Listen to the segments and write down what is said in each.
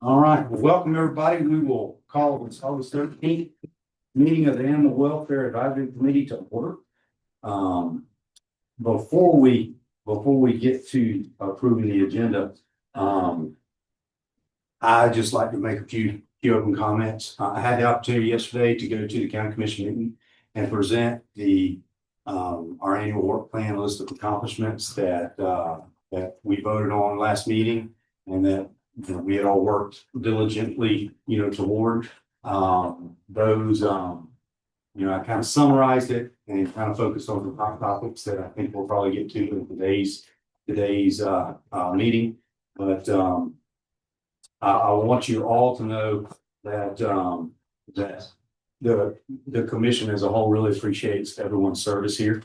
All right, well, welcome everybody. We will call this August 13th meeting of the Animal Welfare Advisory Committee to order. Before we get to approving the agenda, I'd just like to make a few open comments. I had the opportunity yesterday to go to the county commission meeting and present our annual work plan list of accomplishments that we voted on last meeting, and that we had all worked diligently, toward those. I kind of summarized it and kind of focused on the top topics that I think we'll probably get to in today's meeting. But I want you all to know that the commission as a whole really appreciates everyone's service here,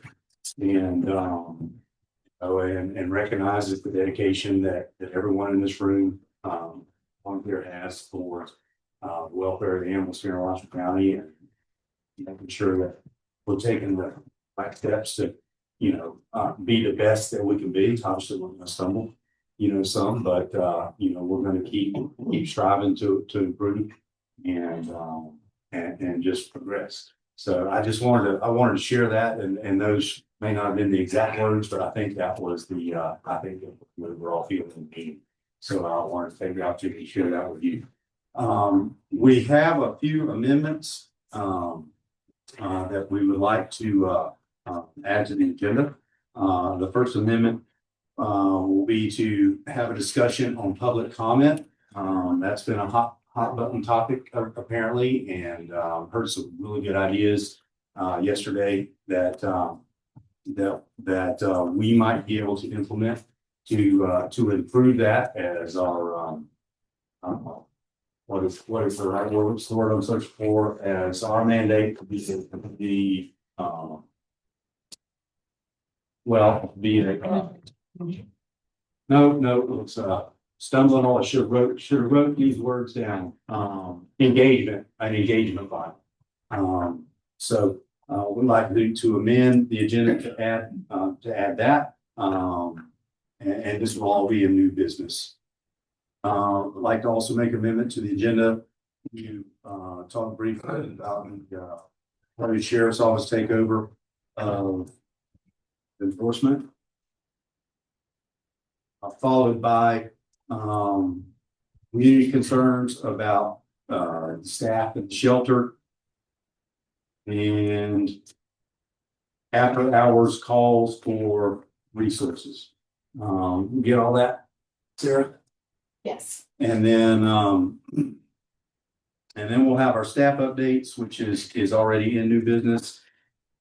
and recognizes the dedication that everyone in this room on here has for the welfare of the animals here in Washington County, and making sure that we're taking the right steps to be the best that we can be. Obviously we're going to stumble some, but we're going to keep striving to improve and just progress. So I wanted to share that, and those may not have been the exact words, but I think that was the we're all feeling the meeting. So I wanted to take the opportunity to share that with you. We have a few amendments that we would like to add to the agenda. The first amendment will be to have a discussion on public comment. That's been a hot button topic apparently, and heard some really good ideas yesterday that we might be able to implement to improve that as our what is the right word? What's the word I'm searching for? As our mandate to be it's stumbling on. I should have wrote these words down. An engagement body. So we'd like to amend the agenda to add that. And this will all be a new business. I'd like to also make an amendment to the agenda to talk briefly about the sheriff's office takeover of enforcement, followed by community concerns about staff and shelter, and after hours calls for resources. Get all that, Sarah? Yes. And then we'll have our staff updates, which is already in new business,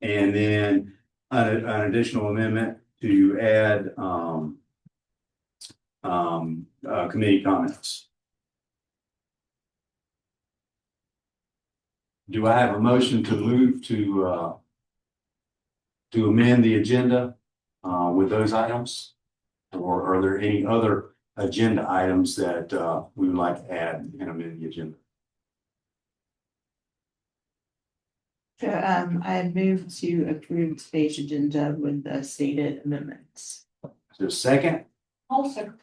and then an additional amendment to add committee comments. Do I have a motion to move to amend the agenda with those items, or are there any other agenda items that we would like to add and amend the agenda? So I move to approve today's agenda with the stated amendments. Is there a second? Also.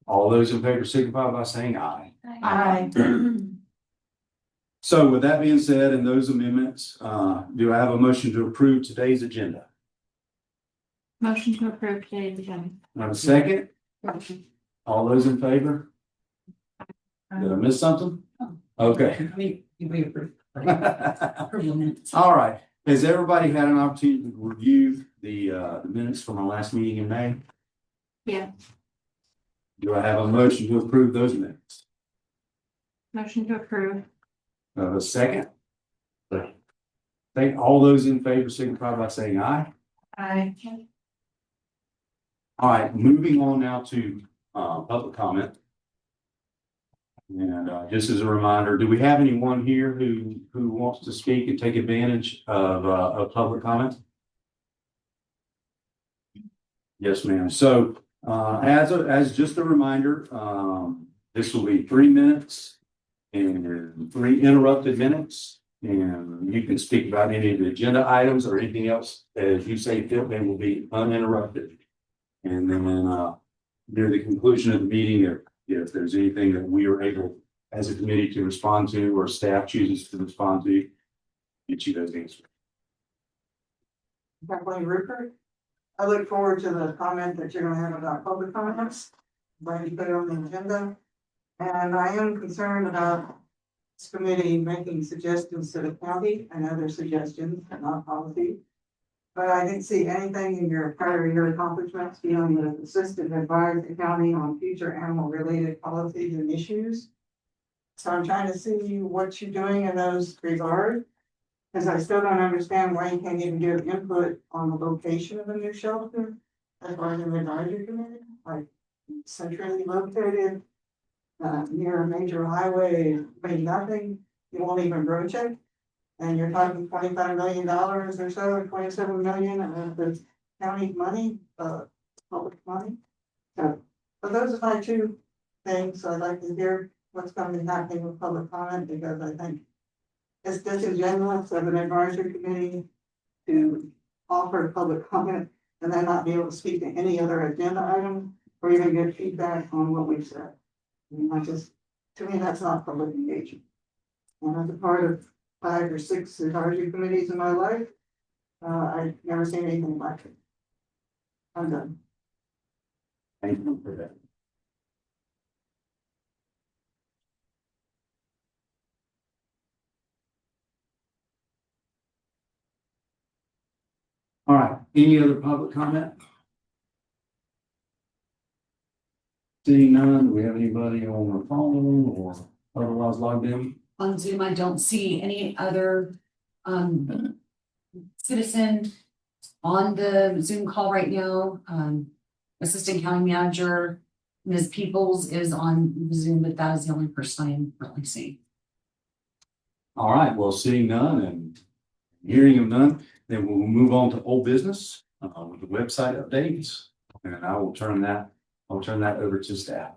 All those in favor signify by saying aye. Aye. So with that being said, and those amendments, do I have a motion to approve today's agenda? Motion to approve today's agenda. I have a second? All those in favor? Did I miss something? Okay. All right. Has everybody had an opportunity to review the minutes from our last meeting in May? Yeah. Do I have a motion to approve those minutes? Motion to approve. A second? Thank all those in favor signify by saying aye. Aye. All right, moving on now to public comment. And just as a reminder, do we have anyone here who wants to speak and take advantage of public comment? Yes, ma'am. So as just a reminder, this will be 3 minutes and 3 interrupted minutes, and you can speak about any of the agenda items or anything else as you say fit. They will be uninterrupted, and then near the conclusion of the meeting, if there's anything that we are able as a committee to respond to or staff chooses to respond to, get you those answers. Kathleen Rupert. I look forward to the comment that you're gonna have about public comments. Glad you put it on the agenda. And I am concerned about this committee making suggestions to the county. I know they're suggestions, not policy. But I didn't see anything in your prior year accomplishments dealing with assistant advise the county on future animal related policies and issues. So I'm trying to see what you're doing in those regards. Cause I still don't understand why you can't even give input on the location of a new shelter. As far as an advisory committee, like centrally located. Near a major highway, mean nothing, you won't even broach it. And you're talking $25 million or so, 27 million of the county money, public money. So, but those are my two things. I'd like to hear what's going to be happening with public comment, because I think it's disingenuous of an advisory committee to offer public comment and then not be able to speak to any other agenda item or even get feedback on what we've said. I mean, to me, that's not public engagement. And as a part of 5 or 6 advisory committees in my life, I've never seen anything like it. I'm done. Thank you for that. All right, any other public comment? Seeing none, do we have anybody on the phone or otherwise logged in? On Zoom, I don't see any other citizen on the Zoom call right now. Assistant County Manager Ms. Peoples is on Zoom, but that is the only person I am currently seeing. All right, well, seeing none and hearing of none, then we'll move on to old business with the website updates. And I will turn that over to staff.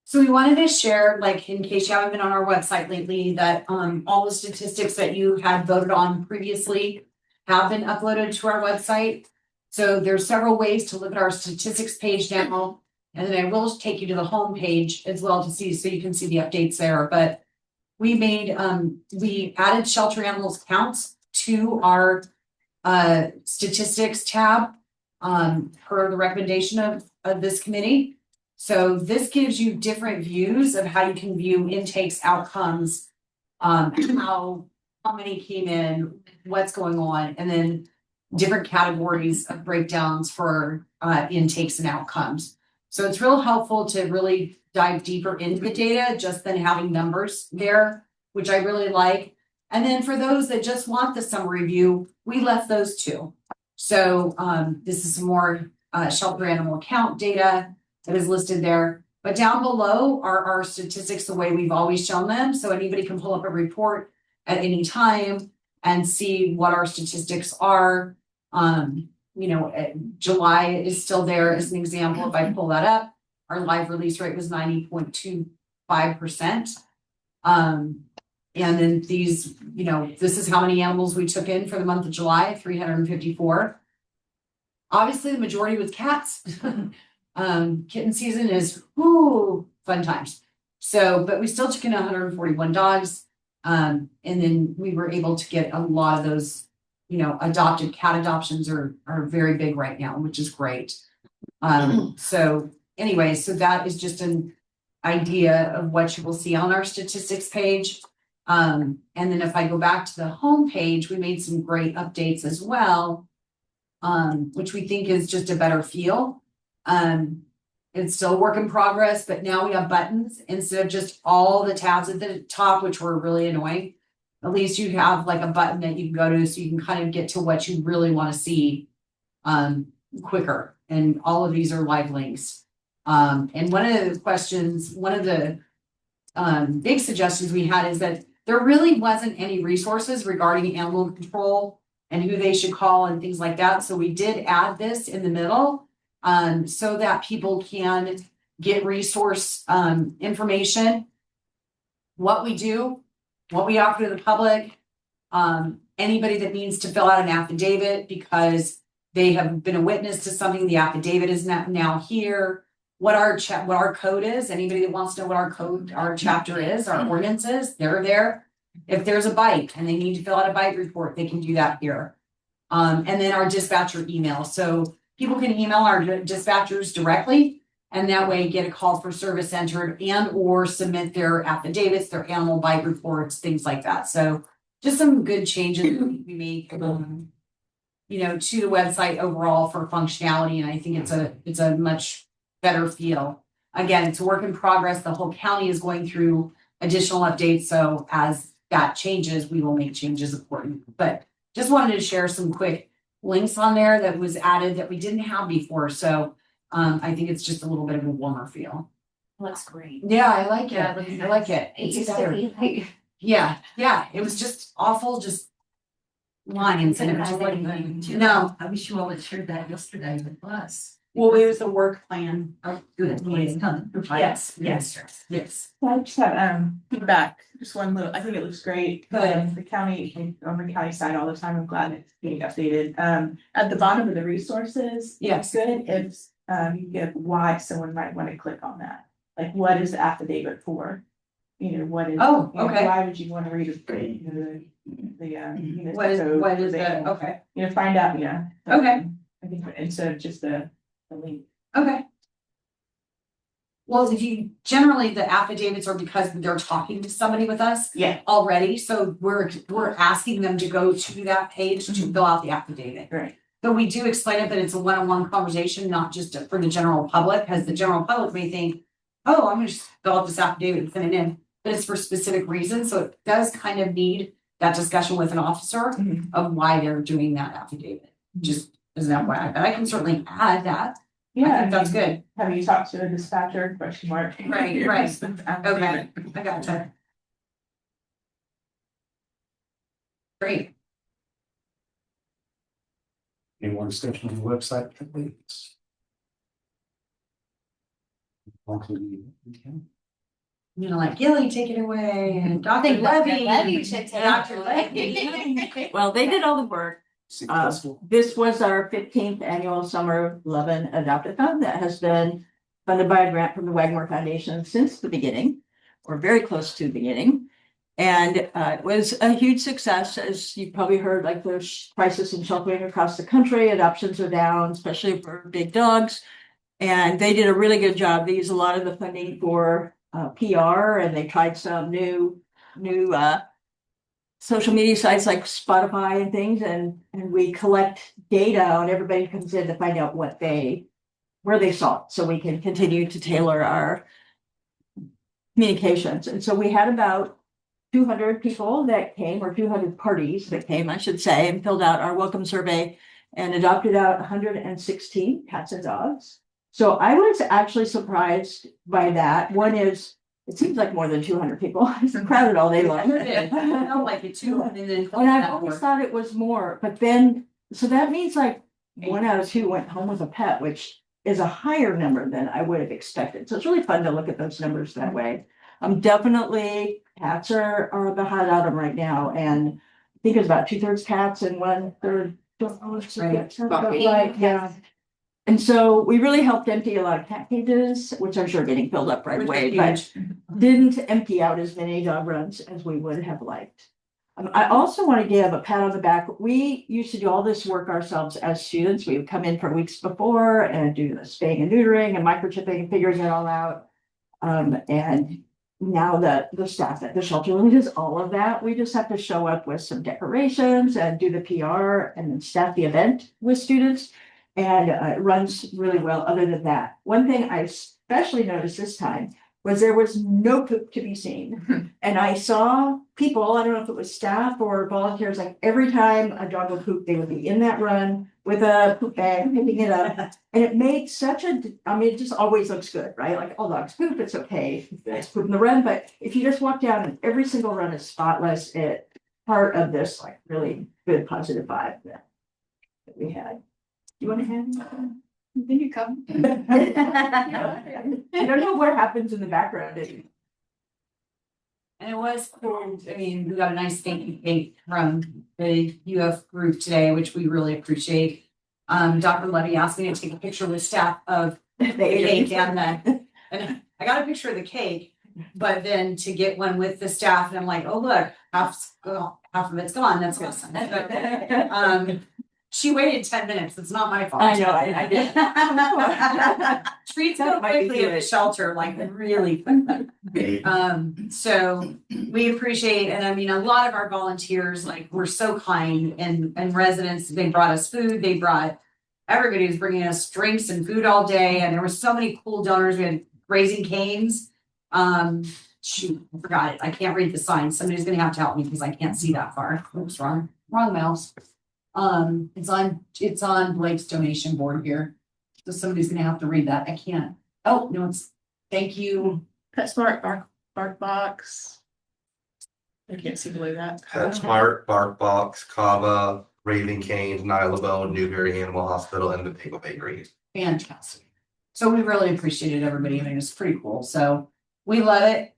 So we wanted to share, like, in case you haven't been on our website lately, that all the statistics that you had voted on previously have been uploaded to our website. So there's several ways to look at our statistics page now. And then I will take you to the home page as well to see, so you can see the updates there. But we added shelter animals counts to our statistics tab per the recommendation of this committee. So this gives you different views of how you can view intakes, outcomes, how many came in, what's going on, and then different categories of breakdowns for intakes and outcomes. So it's real helpful to really dive deeper into the data just than having numbers there, which I really like. And then for those that just want the summary view, we left those too. So this is some more shelter animal count data that is listed there. But down below are our statistics the way we've always shown them. So anybody can pull up a report at any time and see what our statistics are. July is still there as an example. If I pull that up, our live release rate was 90.25%. And then these, this is how many animals we took in for the month of July, 354. Obviously, the majority was cats. Kitten season is fun times. So, but we still took in 141 dogs. And then we were able to get a lot of those, adopted cat adoptions are very big right now, which is great. So anyway, so that is just an idea of what you will see on our statistics page. And then if I go back to the home page, we made some great updates as well, which we think is just a better feel. It's still a work in progress, but now we have buttons instead of just all the tabs at the top, which were really annoying. At least you have like a button that you can go to so you can kind of get to what you really want to see quicker. And all of these are live links. And one of the big suggestions we had is that there really wasn't any resources regarding animal control and who they should call and things like that. So we did add this in the middle so that people can get resource information, what we do, what we offer to the public, anybody that needs to fill out an affidavit because they have been a witness to something, the affidavit is now here. What our code is, anybody that wants to know what our chapter is, our ordinance is, they're there. If there's a bite and they need to fill out a bite report, they can do that here. And then our dispatcher email, so people can email our dispatchers directly. And that way get a call for service entered and or submit their affidavits, their animal bite reports, things like that. So just some good changes we make, to the website overall for functionality. And I think it's a much better feel. Again, it's a work in progress. The whole county is going through additional updates. So as that changes, we will make changes accordingly. But just wanted to share some quick links on there that was added that we didn't have before. So I think it's just a little bit of a warmer feel. Looks great. Yeah, I like Yeah, it. it looks I like it. It It's used to better. be like. Yeah, it was just awful, just lines and it was just like, no. I wish you all had shared that yesterday with us. Well, it was a work plan. Oh, good. Well, it's done. Yes. Yes. I just have feedback, just one little, I think it looks great. Good. The county, on the county side all the time, I'm glad it's being updated. At the bottom of the resources. Yes. It's good if you give why someone might want to click on that. Like, what is the affidavit for? What is? Oh, okay. Why would you want to read What is code, the, okay, find out, yeah. Okay. I think instead of just the link. okay. Well, generally the affidavits are because they're talking to somebody with us Yeah. already, so we're asking them to go to that page to fill out the affidavit. Right. But we do explain it that it's a one-on-one conversation, not just for the general public, because the general public may think, oh, I'm gonna just fill out this affidavit and send it in. But it's for specific reasons, so it does kind of need that discussion with an officer Mhm. of why they're doing that affidavit. Just as an FYI, but I can certainly add that. I Yeah, think that's good. Have you talked to a dispatcher, question mark? Right. Okay, I gotcha. Great. Any more discussion on the website? Please. Like Gilly, take it away, and Dr. Levy. Dr. Levy. Well, they did all the work. Successful. This was our 15th annual Summer Lovin' Adopt-A-Thon that has been funded by a grant from the Wagmore Foundation since the beginning, or very close to the beginning. And it was a huge success, as you probably heard, like there's crisis in sheltering across the country, adoptions are down, especially for big dogs. And they did a really good job. They used a lot of the funding for PR, and they tried some new social media sites like Spotify and things, and we collect data on everybody who comes in to find out where they saw it, so we can continue to tailor our communications. And so we had about 200 people that came, or 200 parties that came, I should say, and filled out our welcome survey and adopted out 116 cats and dogs. So I was actually surprised by that. One is, it seems like more than 200 people. It's crowded all day long. I felt like it too, and then. And I always thought it was more, but then, so that means like 1 out of 2 went home with a pet, which is a higher number than I would have expected. So it's really fun to look at those numbers that way. Definitely cats are the hot item right now, and I think it's about 2/3 cats and 1/3 dogs. Right. Yeah. And so we really helped empty a lot of cat cages, which I'm sure are getting filled up right away, but didn't empty out as many dog runs as we would have liked. I also want to give a pat on the back. We used to do all this work ourselves as students. We would come in for weeks before and do the spaying and neutering and microchipping and figuring it all out. And now the staff at the shelter really does all of that. We just have to show up with some decorations and do the PR and then staff the event with students. And it runs really well other than that. One thing I especially noticed this time was there was no poop to be seen. And I saw people, I don't know if it was staff or volunteers, like every time a dog would poop, they would be in that run with a poop bag, picking it up. And it made it just always looks good, right? Like all dogs poop, it's okay. It's poop in the run. But if you just walk down and every single run is spotless, it's part of this like really good positive vibe that we had. Do you want to hand? Then you come. I don't know what happens in the background. And it was cool. I mean, we got a nice thank you cake from the UF group today, which we really appreciate. Dr. Levy asked me to take a picture with staff of the cake and and I got a picture of the cake, but then to get one with the staff, and I'm like, oh, look, half of it's gone, that's good. She waited 10 minutes, it's not my fault. I know, I did. Treats That go might be quickly at the good. shelter, like really quickly. So we appreciate, and I mean, a lot of our volunteers, like, were so kind and residents, they brought us food, everybody was bringing us drinks and food all day, and there were so many cool donors. We had Raising Cane's. Shoot, I forgot it. I can't read the sign. Somebody's gonna have to help me because I can't see that far. Oops, wrong mouse. It's on Blake's donation board here. So somebody's gonna have to read that. I can't. Oh, no, thank you. PetSmart, Bark Box. I can't see below that. PetSmart, BarkBox, Kava, Raven Cane's, Nylabone, Newberry Animal Hospital, and the Bagel Bakery. Fantastic. So we really appreciated everybody. I mean, it's pretty cool. So we love it.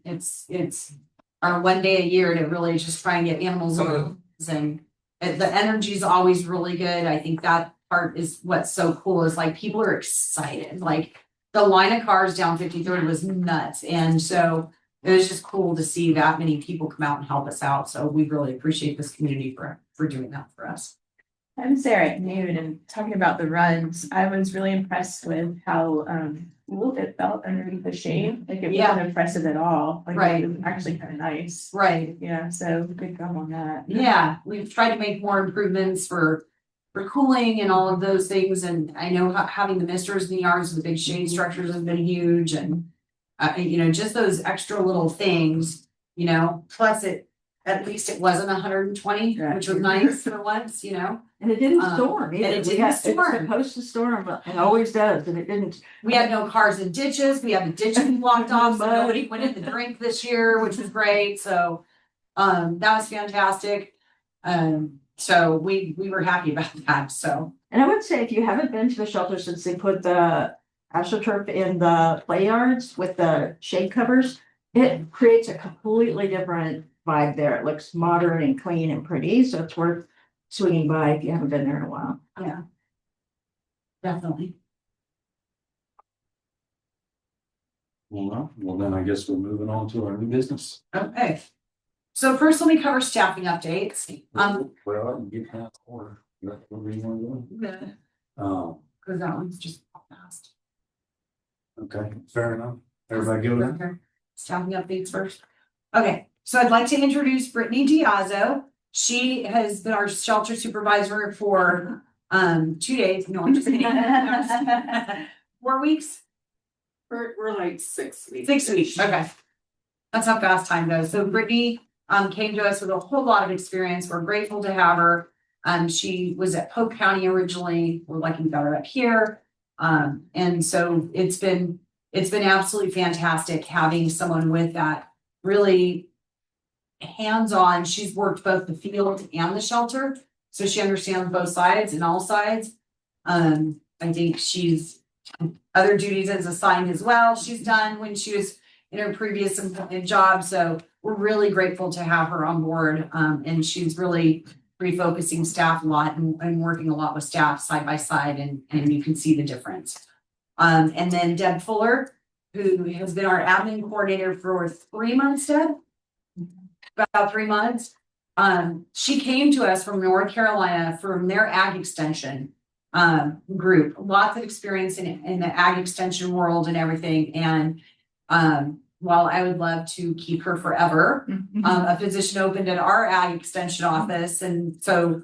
It's our one day a year to really just try and get animals and the energy is always really good. I think that part is what's so cool is like people are excited. Like the line of cars down 53rd was nuts. And so it was just cool to see that many people come out and help us out. So we really appreciate this community for doing that for us. I'm Sarah at noon and talking about the runs, I was really impressed with how cool it felt underneath the shade. Like it Yeah. wasn't impressive at all. Like Right. it was actually kind of nice. Right. Yeah, so good job on that. Yeah, we've tried to make more improvements for cooling and all of those things. And I know having the misters in the yards, the big shade structures have been huge and just those extra little things, plus at least it wasn't 120, Right. which was nice for once, And it didn't Um, storm either. and it We didn't had- It's storm. supposed to storm, but it always does, and it didn't. We had no cars in ditches. We had the ditches blocked off, so nobody went in the drink this year, which was great. So that was fantastic. So we were happy about that. So And I would say if you haven't been to the shelter since they put the AstroTurf in the play yards with the shade covers, it creates a completely different vibe there. It looks modern and clean and pretty, so it's worth swinging by if you haven't been there in a while. yeah. Definitely. Well, then I guess we're moving on to our new business. Okay. So first, let me cover staffing updates. Well, I can get that order. What do you want to do? Cause that one's just fast. Okay, fair enough. Everybody good with that? Staffing updates first. Okay, so I'd like to introduce Brittany Diazzo. She has been our shelter supervisor for 2 days. No, I'm just kidding. 4 weeks. We're like 6 weeks. 6 weeks, okay. That's how fast time goes. So Brittany came to us with a whole lot of experience. We're grateful to have her. She was at Polk County originally. We're lucky we got her up here. And so it's been absolutely fantastic having someone with that really hands-on. She's worked both the field and the shelter, so she understands both sides and all sides. I think she's other duties as assigned as well. She's done when she was in her previous job. So we're really grateful to have her on board. And she's really refocusing staff a lot and working a lot with staff side by side, and you can see the difference. And then Deb Fuller, who has been our admin coordinator for 3 months, Deb? About 3 months. She came to us from North Carolina from their ag extension group, lots of experience in the ag extension world and everything. And while I would love to keep her forever, a position opened at our ag extension office. And so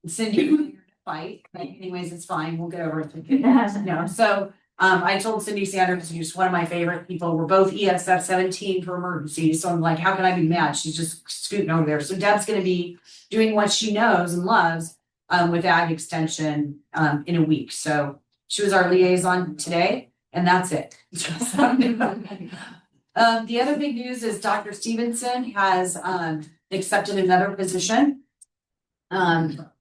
Cindy fight, but anyways, it's fine. We'll get over it. No, so I told Cindy Sanders, who's one of my favorite people, we're both ESF 17 for emergencies. So I'm like, how can I be mad? She's just scooting over there. So Deb's gonna be doing what she knows and loves with ag extension in a week. So she was our liaison today, and that's it. The other big news is Dr. Stevenson has accepted another position.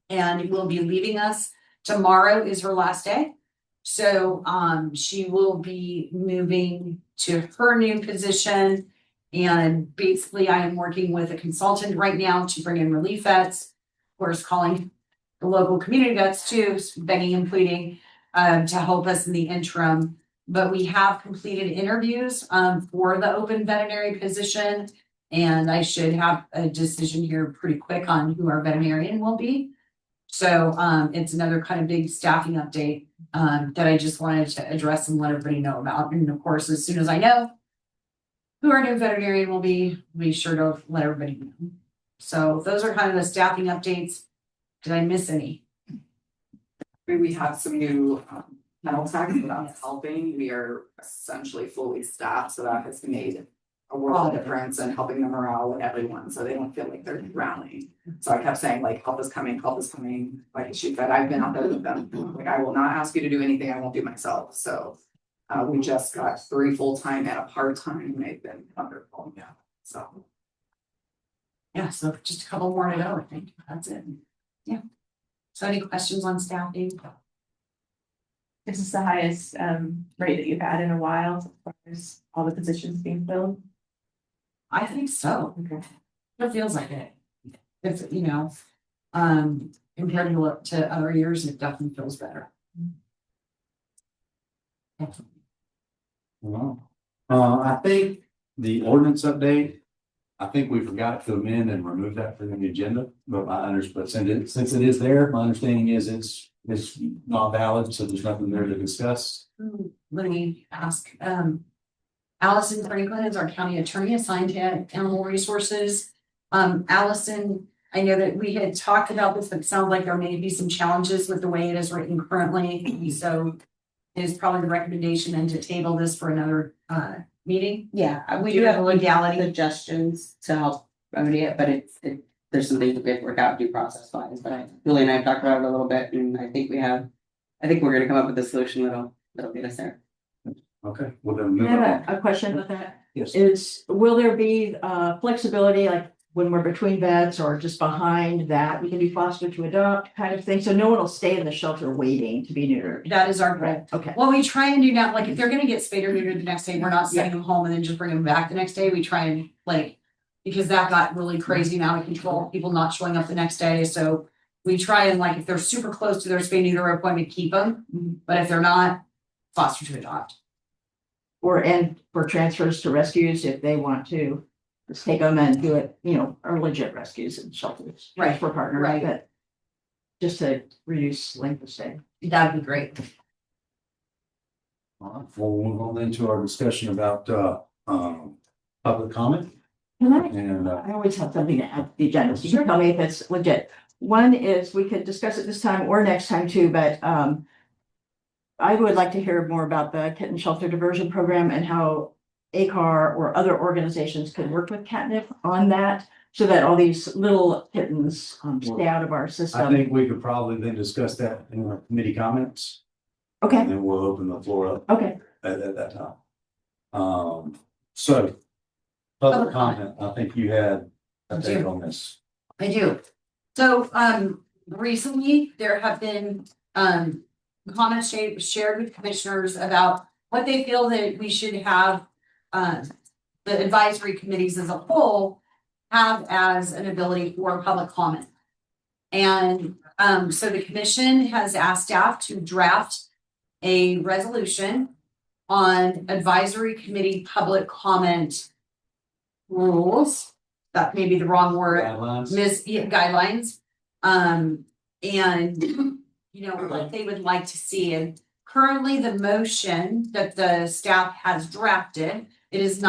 And will be leaving us. Tomorrow is her last day. So she will be moving to her new position. And basically I am working with a consultant right now to bring in relief vets. Of course, calling the local community vets too, begging and pleading to help us in the interim. But we have completed interviews for the open veterinary position. And I should have a decision here pretty quick on who our veterinarian will be. So it's another kind of big staffing update that I just wanted to address and let everybody know about. And of course, as soon as I know who our new veterinarian will be sure to let everybody know. So those are kind of the staffing updates. Did I miss any? We have some new kennel tax, so that's helping. We are essentially fully staffed, so that has made a world of difference in helping the morale with everyone, so they don't feel like they're drowning. So I kept saying like, help is coming, help is coming. Like she said, I've been out there with them. Like, I will not ask you to do anything I won't do myself. So we just got 3 full-time and a part-time, and they've been wonderful. Yeah. So Yeah, so just a couple more to go, I think. That's it. Yeah. So any questions on staffing? This is the highest rate that you've had in a while, as far as all the positions being filled. I think so. Okay. It feels like it. If, you know, compared to other years, it definitely feels better. Well, I think the ordinance update, I think we forgot to amend and remove that from the agenda, but since it is there, my understanding is it's not valid, so there's nothing there to discuss. Let me ask, Allison Franklin is our county attorney assigned to animal resources. Allison, I know that we had talked about this, but it sounds like there may be some challenges with the way it is written currently. So it is probably the recommendation then to table this for another meeting. Yeah, we Do do you have have legality? suggestions to help remedy it, but there's some things that we have to work out due process wise, but Julie and I have talked about it a little bit, and I think we're gonna come up with a solution that'll get us there. Okay, well then I move on. have a question with that. Yes. Will there be flexibility, like when we're between vets or just behind that, we can do foster to adopt kind of thing, so no one will stay in the shelter waiting to be neutered? That is our goal. Okay, What we try and do now, like if they're gonna get spayed or neutered the next day, we're not sending them home and then just bring them back the next day. We try and because that got really crazy and out of control, people not showing up the next day. So we try and if they're super close to their spay neuter appointment, keep them. But if they're not, foster to adopt. and for transfers to rescues, if they want to, just take them and do it, or legit rescues and shelters. Right, For partners, right. but just to reduce length of stay. That'd be great. All right, we'll move on into our discussion about public comment Can I and I always have something to add to the agenda, so you can tell me if it's legit. One is, we could discuss it this time or next time too, but I would like to hear more about the kitten shelter diversion program and how ACAR or other organizations could work with catnip on that, so that all these little kittens stay out of our I system. think we could probably then discuss that in our committee comments. Okay, And then we'll open the floor up okay. at that time. So. Public comment, I think you had a take on this. I do. So recently there have been comments shared with commissioners about what they feel that we should have the advisory committees as a whole have as an ability for public comment. And so the commission has asked staff to draft a resolution on advisory committee public comment rules. That may be the wrong word. Guidelines. Guidelines. And what they would like to see. And currently the motion that the staff has drafted, it is not